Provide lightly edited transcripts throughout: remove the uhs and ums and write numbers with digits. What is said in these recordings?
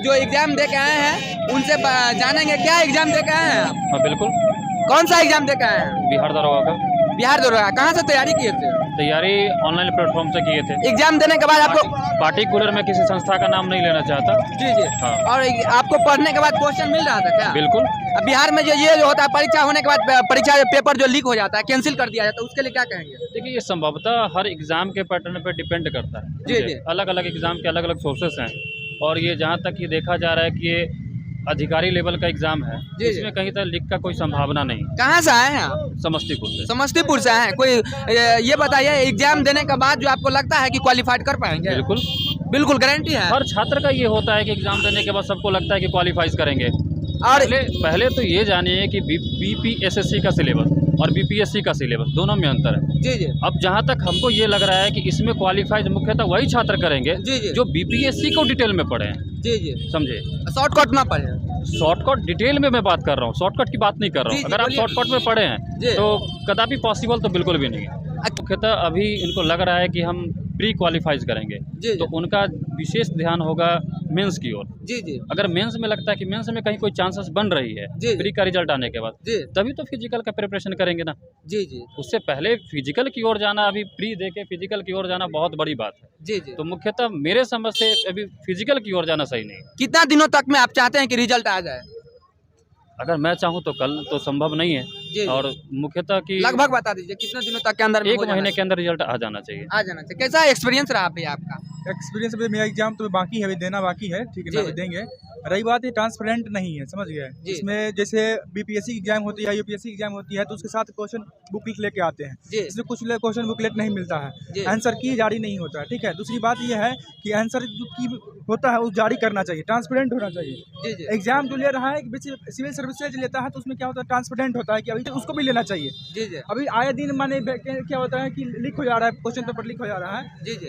जो एग्जाम दे के आए हैं उनसे जानेंगे क्या एग्जाम दे के आए हैं आप? हाँ बिल्कुल। कौन सा एग्जाम दे के आए हैं? बिहार दरोगा का बिहार दरोगा। कहाँ से तैयारी किए थे? तैयारी ऑनलाइन प्लेटफॉर्म से किए थे। एग्जाम देने के बाद आपको पार्टिकुलर मैं किसी संस्था का नाम नहीं लेना चाहता। जी जी हाँ। और आपको पढ़ने के बाद क्वेश्चन मिल रहा था क्या? बिल्कुल। अब बिहार में जो ये जो होता है परीक्षा होने के बाद परीक्षा पेपर जो लीक हो जाता है कैंसिल कर दिया जाता है उसके लिए क्या कहेंगे? देखिए ये संभवतः हर एग्जाम के पैटर्न पे डिपेंड करता है। जी जी। अलग अलग एग्जाम के अलग अलग सोर्सेस हैं और ये जहाँ तक ये देखा जा रहा है कि ये अधिकारी लेवल का एग्जाम है, इसमें कहीं तक लीक का कोई संभावना नहीं। कहाँ से आए हैं आप? समस्तीपुर से। समस्तीपुर से आए हैं। कोई ये बताइए एग्जाम देने के बाद जो आपको लगता है कि क्वालिफाइड कर पाएंगे? बिल्कुल बिल्कुल गारंटी है। हर छात्र का ये होता है कि एग्जाम देने के बाद सबको लगता है कि क्वालिफाइज करेंगे। और पहले तो ये जानिए कि बीपीएसएससी का सिलेबस और बीपीएससी का सिलेबस दोनों में अंतर है। जी जी। अब जहाँ तक हमको ये लग रहा है कि इसमें क्वालिफाइज मुख्यतः वही छात्र करेंगे जी जी। जो बीपीएससी को डिटेल में पढ़े हैं। जी जी समझे? शॉर्टकट ना पढ़े। शॉर्टकट डिटेल में मैं बात कर रहा हूँ, शॉर्टकट की बात नहीं कर रहा हूँ। अगर आप शॉर्टकट में पढ़े हैं तो कदापि पॉसिबल तो बिल्कुल भी नहीं है। मुख्यतः अभी इनको लग रहा है कि हम प्री क्वालिफाइज करेंगे तो उनका विशेष ध्यान होगा मेंस की ओर। जी जी। अगर मेंस में लगता है कि मेंस में कहीं कोई चांसेस बन रही है प्री का रिजल्ट आने के बाद तभी तो फिजिकल का प्रिपरेशन करेंगे ना। जी जी। उससे पहले फिजिकल की ओर जाना, अभी प्री दे के फिजिकल की ओर जाना बहुत बड़ी बात है। जी जी। तो मुख्यतः मेरे समझ से अभी फिजिकल की ओर जाना सही नहीं है। कितना दिनों तक में आप चाहते हैं कि रिजल्ट आ जाए? अगर मैं चाहूँ तो कल तो संभव नहीं है और मुख्यतः कि लगभग बता दीजिए कितना दिनों तक के अंदर में एक महीने के अंदर रिजल्ट आ जाना चाहिए। आ जाना चाहिए। कैसा एक्सपीरियंस रहा भैया आपका? एक्सपीरियंस अभी मेरा एग्जाम तो बाकी है, अभी देना बाकी है, ठीक है ना, अभी देंगे। रही बात ये ट्रांसपेरेंट नहीं है, समझ गए? इसमें जैसे बीपीएससी एग्जाम होती है, यूपीएससी एग्जाम होती है तो उसके साथ क्वेश्चन बुकलेट लेके आते हैं। इसमें कुछ क्वेश्चन बुकलेट नहीं मिलता है, आंसर की जारी नहीं होता है, ठीक है। दूसरी बात ये है कि आंसर जो की होता है वो जारी करना चाहिए, ट्रांसपेरेंट होना चाहिए। एग्जाम जो ले रहा है सिविल सर्विसेज लेता है तो उसमें क्या होता है, ट्रांसपेरेंट होता है कि अभी उसको भी लेना चाहिए। अभी आए दिन माने क्या होता है कि लीक हो जा रहा है, क्वेश्चन पेपर लीक हो जा रहा है,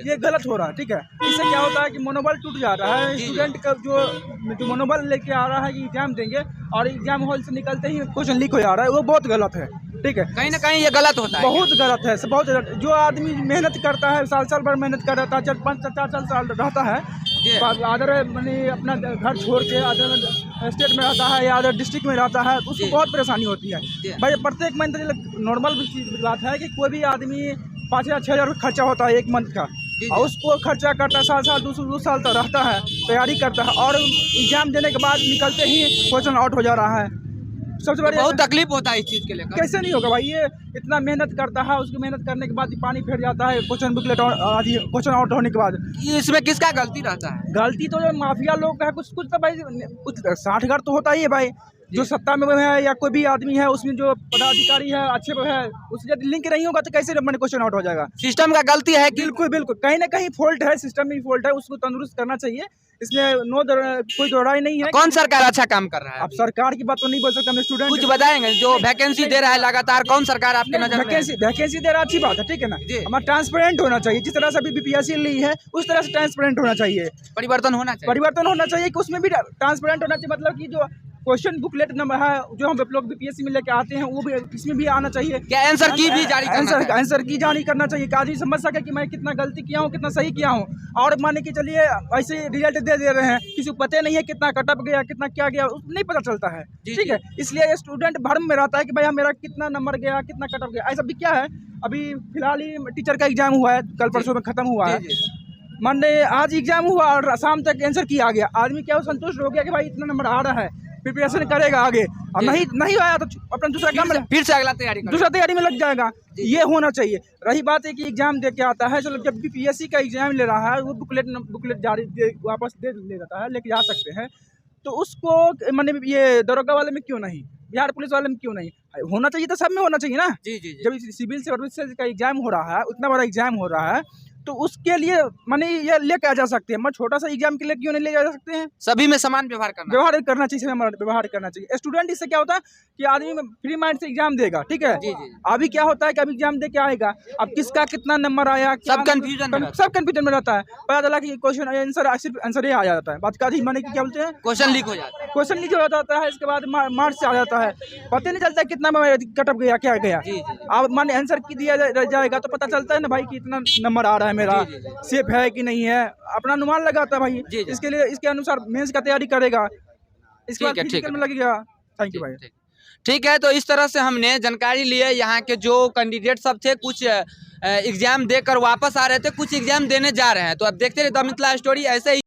ये गलत हो रहा है, ठीक है। इससे क्या होता है कि मनोबल टूट जा रहा है स्टूडेंट का, जो मनोबल लेके आ रहा है कि एग्जाम देंगे और एग्जाम हॉल से निकलते ही क्वेश्चन लीक हो जा रहा है, वो बहुत गलत है, ठीक है। कहीं ना कहीं ये गलत होता है, बहुत गलत है, बहुत गलत। जो आदमी मेहनत करता है, साल भर मेहनत कर रहा है, 4 साल रहता है, अदर मैंने अपना घर छोड़ के अदर स्टेट में रहता है या अदर डिस्ट्रिक्ट में रहता है तो उसको बहुत परेशानी होती है भाई। प्रत्येक मंथ नॉर्मल बात है कि कोई भी आदमी 5,000 6,000 खर्चा होता है एक मंथ का, और उसको खर्चा करता है, साल 2 साल तक रहता है, तैयारी करता है और एग्जाम देने के बाद निकलते ही क्वेश्चन आउट हो जा रहा है। सबसे बड़ी बहुत तकलीफ होता है इस चीज़ के लिए। कैसे नहीं होगा भाई, ये इतना मेहनत करता है, उसकी मेहनत करने के बाद पानी फेर जाता है क्वेश्चन बुकलेट आदि क्वेश्चन आउट होने के बाद। इसमें किसका गलती रहता है? गलती तो जो माफिया लोग का है, कुछ तो भाई कुछ 60 घर तो होता ही है भाई, जो सत्ता में है या कोई भी आदमी है उसमें जो पदाधिकारी है अच्छे है, उससे यदि लिंक नहीं होगा तो कैसे क्वेश्चन आउट हो जाएगा? सिस्टम का गलती है कि बिल्कुल बिल्कुल कहीं ना कहीं फॉल्ट है, सिस्टम में फॉल्ट है, उसको तंदुरुस्त करना चाहिए, इसमें कोई दोहराई नहीं है। कौन सरकार अच्छा काम कर रहा है? अब सरकार की बात तो नहीं बोल सकते, हम स्टूडेंट कुछ बताएंगे जो वैकेंसी दे रहा है लगातार, कौन सरकार आपके नजर में? वैकेंसी दे रहा है, अच्छी बात है, ठीक है ना। हमारा ट्रांसपेरेंट होना चाहिए, जिस तरह से अभी बीपीएससी ली है उस तरह से ट्रांसपेरेंट होना चाहिए, परिवर्तन होना चाहिए कि उसमें भी ट्रांसपेरेंट होना चाहिए। मतलब कि जो क्वेश्चन बुकलेट नंबर है जो हम लोग बीपीएससी में लेके आते हैं वो भी इसमें भी आना चाहिए। क्या आंसर की भी जारी आंसर की जारी करना चाहिए कि आदमी समझ सके कि मैं कितना गलती किया हूँ, कितना सही किया हूँ। और माने कि चलिए ऐसे रिजल्ट दे रहे हैं, किसी को पता नहीं है कितना कटअप गया, कितना क्या गया, नहीं पता चलता है, ठीक है। इसलिए ये स्टूडेंट भ्रम में रहता है कि भाई मेरा कितना नंबर गया, कितना कटअप गया। ऐसा भी क्या है, अभी फिलहाल ही टीचर का एग्जाम हुआ है, कल परसों में खत्म हुआ है, माने आज एग्जाम हुआ और शाम तक आंसर किया आ गया, आदमी क्या संतुष्ट हो गया कि भाई इतना नंबर आ रहा है, प्रिपरेशन करेगा आगे। अब नहीं आया तो अपना दूसरा काम में फिर से अगला तैयारी में लग जाएगा। ये होना चाहिए। रही बात है कि एग्जाम दे के आता है, चलो जब बीपीएससी का एग्जाम ले रहा है वो बुकलेट जारी वापस ले जाता है, लेके जा सकते हैं, तो उसको मैंने ये दरोगा वाले में क्यों नहीं, बिहार पुलिस वाले में क्यों नहीं होना चाहिए? तो सब में होना चाहिए ना। जब सिविल सर्विसेज का एग्जाम हो रहा है, उतना बड़ा एग्जाम हो रहा है, तो उसके लिए माने ये लेके आ जा सकते हैं। मैं छोटा सा एग्जाम के लिए क्यों नहीं ले जा सकते हैं? सभी में समान व्यवहार करना चाहिए, व्यवहार करना चाहिए। स्टूडेंट इससे क्या होता है कि आदमी फ्री माइंड से एग्जाम देगा, ठीक है। अभी क्या होता है कि अभी एग्जाम दे के आएगा, अब किसका कितना नंबर आया सब कंफ्यूजन में रहता है। पता चला कि क्वेश्चन आंसर ही आ जाता है, बात का माने कि क्या बोलते हैं, क्वेश्चन लीक हो जाता है। क्वेश्चन नीचे हो जाता है, इसके बाद मार्क्स आ जाता है, पता नहीं चलता कितना कटअप गया क्या गया। अब मान आंसर की दिया जाएगा तो पता चलता है ना भाई कि इतना नंबर आ रहा है मेरा, सेफ है कि नहीं है, अपना अनुमान लगाता है भाई। इसके लिए इसके अनुसार मेंस का तैयारी करेगा, इसके बाद फिजिकल में लगेगा। थैंक यू भाई। ठीक है, तो इस तरह से हमने जानकारी ली है। यहाँ के जो कैंडिडेट सब थे, कुछ एग्जाम देकर वापस आ रहे थे, कुछ एग्जाम देने जा रहे हैं। तो अब देखते रहे द मिथिला स्टोरी ऐसे ही।